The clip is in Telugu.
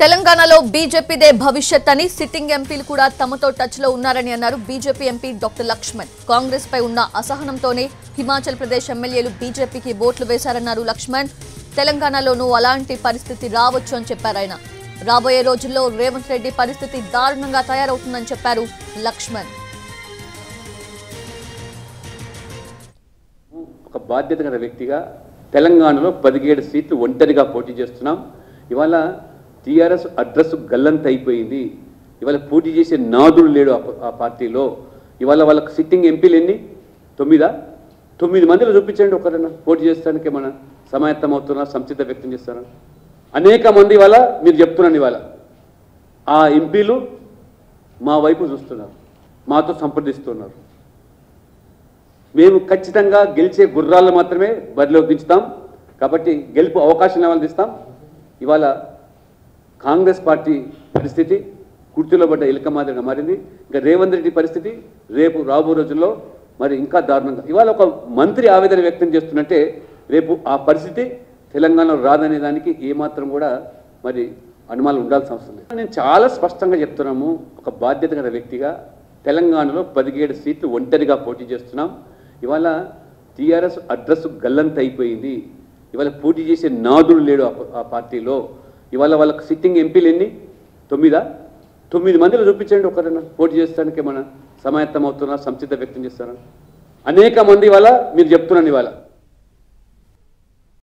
తెలంగాణలో బీజేపీదే భవిష్యత్ అని సిట్టింగ్ ఎంపీలు కూడా తమతో టచ్ లో ఉన్నారని అన్నారు BJP MP doctor Laxman. Congress పై ఉన్న అసహనంతోనే హిమాచల్ ప్రదేశ్ ఎమ్మెల్యేలు బీజేపీకి ఓట్లు వేశారన్నారు లక్ష్మణ్. తెలంగాణలోనూ అలాంటి పరిస్థితి రావచ్చు అని చెప్పారు ఆయన. రాబోయే రోజుల్లో రేవంత్ రెడ్డి పరిస్థితి దారుణంగా తయారవుతుందని చెప్పారు లక్ష్మణ్. ఒక బాధ్యత గల వ్యక్తిగా తెలంగాణలో 17 సీట్లు ఒంటరిగా పోటీ చేస్తున్నాం. ఇవాళ టీఆర్ఎస్ అడ్రస్ గల్లంత అయిపోయింది. ఇవాళ పోటీ చేసే నాదుడు లేడు ఆ పార్టీలో. ఇవాళ వాళ్ళకి సిట్టింగ్ ఎంపీలు ఎన్ని? 9 మందిలో చూపించండి. ఒకరైనా పోటీ చేస్తానికి ఏమైనా సమాయత్తం అవుతున్నారు, సంసిద్ధ వ్యక్తం చేస్తారా? అనేక మంది ఇవాళ మీరు చెప్తున్నాను, ఇవాళ ఆ ఎంపీలు మా వైపు చూస్తున్నారు, మాతో సంప్రదిస్తున్నారు. మేము ఖచ్చితంగా గెలిచే గుర్రాలు మాత్రమే బరిలో దించుతాం. కాబట్టి గెలుపు అవకాశం ఏమైనా ఇస్తాం. ఇవాళ కాంగ్రెస్ పార్టీ పరిస్థితి కుర్చీలో పడ్డ ఎలుక మాదిరిగా మారింది. ఇంకా రేవంత్ రెడ్డి పరిస్థితి రేపు రాబో రోజుల్లో మరి ఇంకా దారుణంగా. ఇవాళ ఒక మంత్రి ఆవేదన వ్యక్తం చేస్తున్నట్టే రేపు ఆ పరిస్థితి తెలంగాణలో రాదనే దానికి ఏమాత్రం కూడా మరి అనుమానం ఉండాల్సిన అవసరం లేదు. నేను చాలా స్పష్టంగా చెప్తున్నాము, ఒక బాధ్యత గల వ్యక్తిగా తెలంగాణలో 17 సీట్లు ఒంటరిగా పోటీ చేస్తున్నాం. ఇవాళ టీఆర్ఎస్ అడ్రస్ గల్లంత అయిపోయింది. ఇవాళ పోటీ చేసే నాదుడు లేడు ఆ పార్టీలో. ఇవాళ వాళ్ళకి సిట్టింగ్ ఎంపీలు ఎన్ని? 9 మందిలో చూపించండి. ఒకరైనా పోటీ చేస్తానికి ఏమైనా సమాయత్తం అవుతున్నారు, సంసిద్ధ వ్యక్తం చేస్తారా? అనేక మంది ఇవాళ మీరు చెప్తున్నాను ఇవాళ